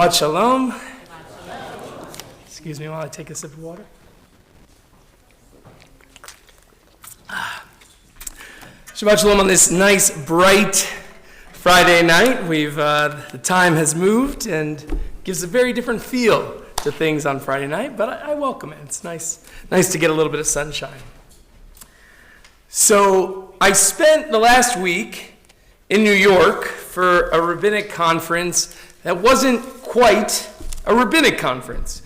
Shabbat Shalom. Excuse me while I take a sip of water. Shabbat Shalom on this nice, bright Friday night. The time has moved and gives a very different feel to things on Friday night, but I welcome it. It's nice to get a little bit of sunshine. So I spent the last week in New York for a rabbinic conference that wasn't quite a rabbinic conference.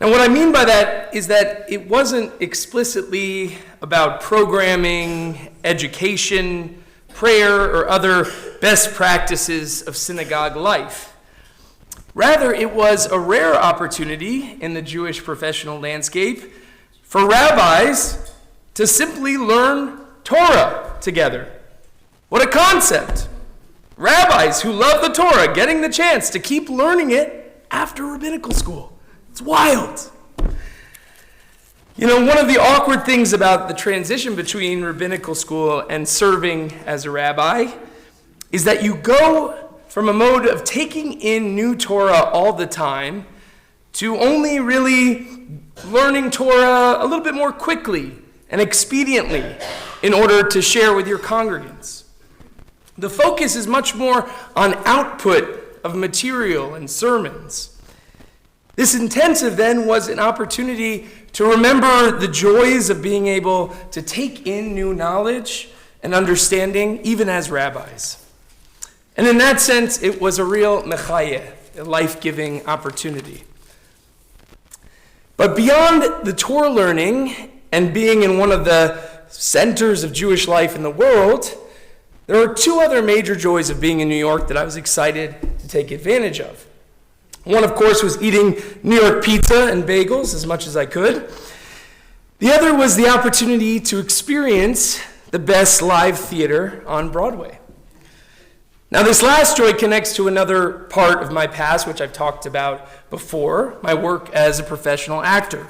Now what I mean by that is that it wasn't explicitly about programming, education, prayer, or other best practices of synagogue life. Rather, it was a rare opportunity in the Jewish professional landscape for rabbis to simply learn Torah together. What a concept! Rabbis who love the Torah getting the chance to keep learning it after rabbinical school. It's wild. You know, one of the awkward things about the transition between rabbinical school and serving as a rabbi is that you go from a mode of taking in new Torah all the time to only really learning Torah a little bit more quickly and expediently in order to share with your congregants. The focus is much more on output of material and sermons. This intensive then was an opportunity to remember the joys of being able to take in new knowledge and understanding even as rabbis. And in that sense, it was a real mechayeh, a life-giving opportunity. But beyond the Torah learning and being in one of the centers of Jewish life in the world, there are two other major joys of being in New York that I was excited to take advantage of. One, of course, was eating New York pizza and bagels as much as I could. The other was the opportunity to experience the best live theater on Broadway. Now, this last joy connects to another part of my past, which I've talked about before, my work as a professional actor.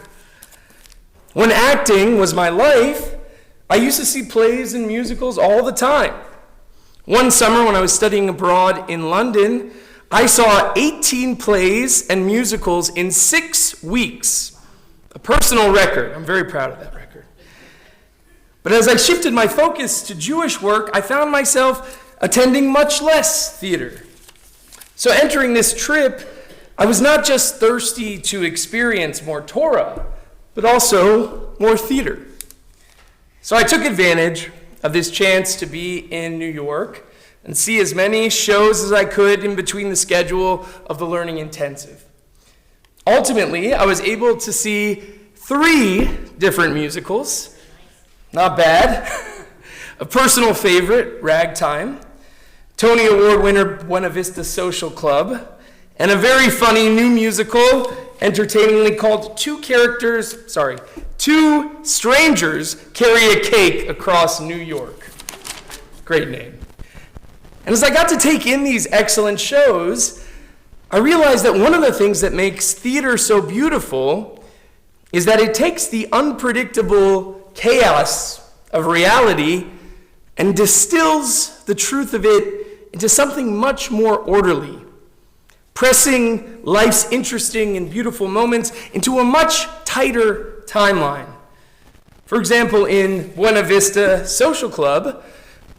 When acting was my life, I used to see plays and musicals all the time. One summer when I was studying abroad in London, I saw 18 plays and musicals in 6 weeks. A personal record. I'm very proud of that record. But as I shifted my focus to Jewish work, I found myself attending much less theater. So entering this trip, I was not just thirsty to experience more Torah, but also more theater. So I took advantage of this chance to be in New York and see as many shows as I could in between the schedule of the Learning Intensive. Ultimately, I was able to see 3 different musicals. Not bad. A personal favorite, Ragtime, Tony Award winner Buena Vista Social Club, and a very funny new musical, entertainingly called Two Strangers Carry a Cake Across New York. Great name. And as I got to take in these excellent shows, I realized that one of the things that makes theater so beautiful is that it takes the unpredictable chaos of reality and distills the truth of it into something much more orderly, pressing life's interesting and beautiful moments into a much tighter timeline. For example, in Buena Vista Social Club,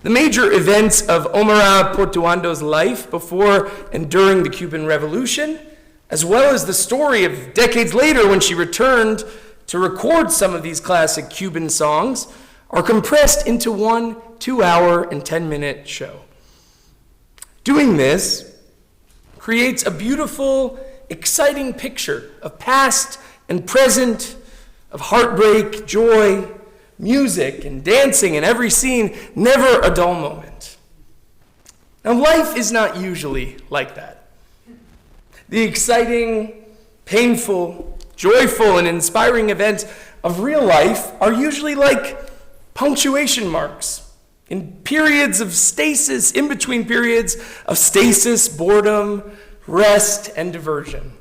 the major events of Omara Portuando's life before and during the Cuban Revolution, as well as the story of decades later when she returned to record some of these classic Cuban songs, are compressed into one 2-hour and 10-minute show. Doing this creates a beautiful, exciting picture of past and present, of heartbreak, joy, music, and dancing in every scene, never a dull moment. Now, life is not usually like that. The exciting, painful, joyful, and inspiring events of real life are usually like punctuation marks in periods of stasis, in between periods of stasis, boredom, rest, and diversion.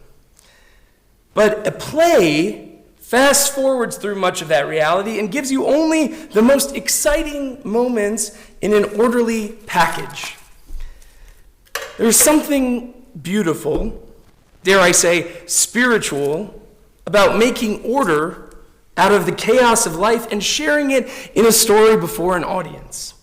But a play fast forwards through much of that reality and gives you only the most exciting moments in an orderly package. There's something beautiful dare I say, spiritual, about making order out of the chaos of life and sharing it in a story before an audience.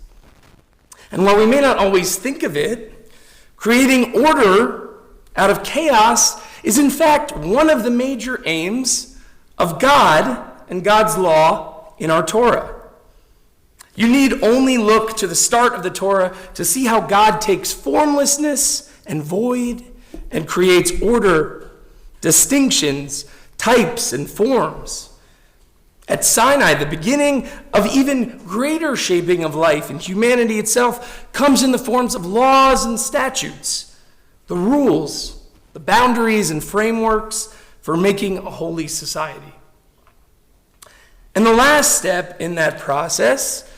And while we may not always think of it, creating order out of chaos is in fact one of the major aims of God and God's law in our Torah. You need only look to the start of the Torah to see how God takes formlessness and void and creates order, distinctions, types, and forms. At Sinai, the beginning of even greater shaping of life and humanity itself comes in the forms of laws and statutes, the rules, the boundaries and frameworks for making a holy society. And the last step in that process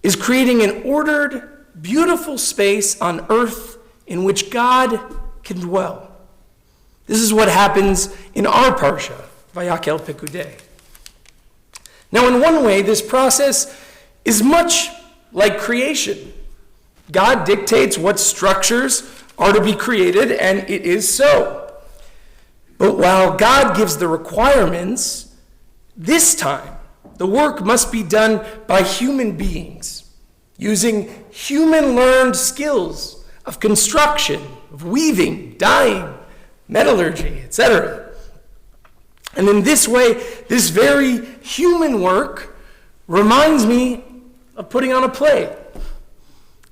is creating an ordered, beautiful space on earth in which God can dwell. This is what happens in our Parshat, Vayakhel Pekudei. Now, in one way, this process is much like creation. God dictates what structures are to be created, and it is so. But while God gives the requirements, this time, the work must be done by human beings, using human-learned skills of construction, of weaving, dyeing, metallurgy, etc. And in this way, this very human work reminds me of putting on a play.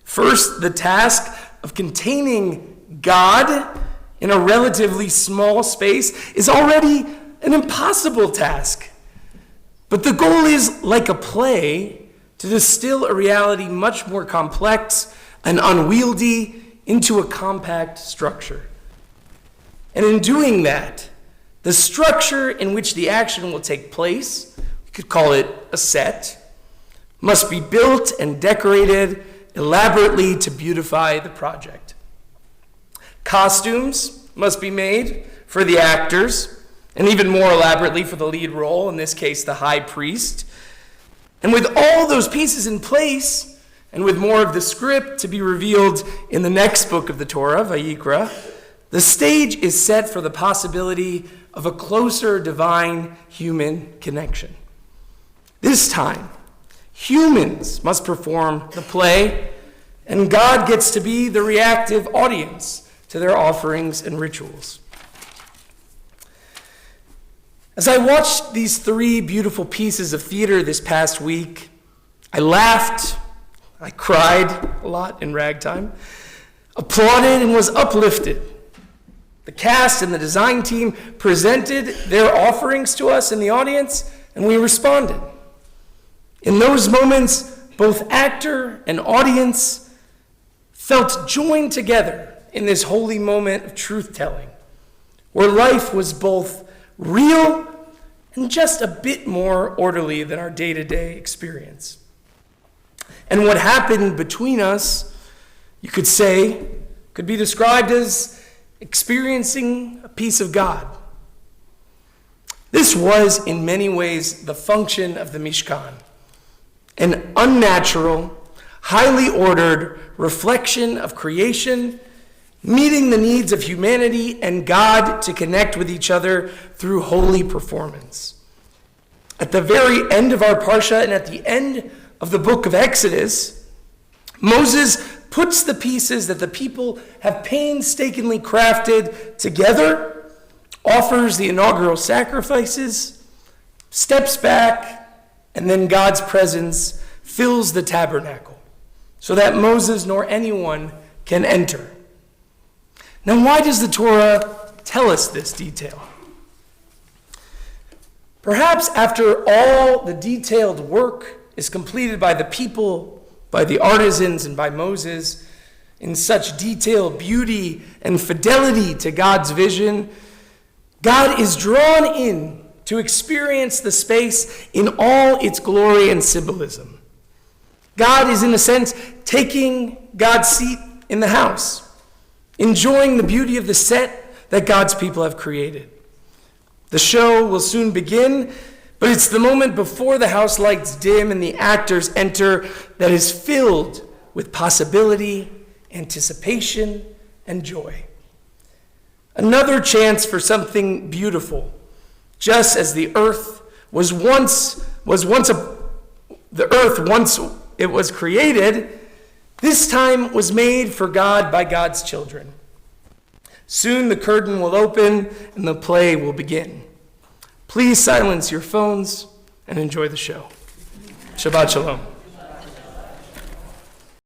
First, the task of containing God in a relatively small space is already an impossible task. But the goal is, like a play, to distill a reality much more complex and unwieldy into a compact structure. And in doing that, the structure in which the action will take place, we could call it a set, must be built and decorated elaborately to beautify the project. Costumes must be made for the actors, and even more elaborately for the lead role, in this case the high priest. And with all those pieces in place, and with more of the script to be revealed in the next book of the Torah, Vayikra, the stage is set for the possibility of a closer divine human connection. This time, humans must perform the play, and God gets to be the reactive audience to their offerings and rituals. As I watched these three beautiful pieces of theater this past week, I laughed, I cried a lot in ragtime, applauded, and was uplifted. The cast and the design team presented their offerings to us in the audience, and we responded. In those moments, both actor and audience felt joined together in this holy moment of truth-telling, where life was both real and just a bit more orderly than our day-to-day experience. And what happened between us, you could say, could be described as experiencing a piece of God. This was, in many ways, the function of the Mishkan, an unnatural, highly ordered reflection of creation, meeting the needs of humanity and God to connect with each other through holy performance. At the very end of our Parsha and at the end of the book of Exodus, Moses puts the pieces that the people have painstakingly crafted together, offers the inaugural sacrifices, steps back, and then God's presence fills the tabernacle so that Moses nor anyone can enter. Now, why does the Torah tell us this detail? Perhaps after all the detailed work is completed by the people, by the artisans, and by Moses, in such detailed beauty and fidelity to God's vision, God is drawn in to experience the space in all its glory and symbolism. God is, in a sense, taking God's seat in the house, enjoying the beauty of the set that God's people have created. The show will soon begin, but it's the moment before the house lights dim and the actors enter that is filled with possibility, anticipation, and joy. Another chance for something beautiful. Just as the earth once it was created, this time was made for God by God's children. Soon the curtain will open and the play will begin. Please silence your phones and enjoy the show. Shabbat shalom.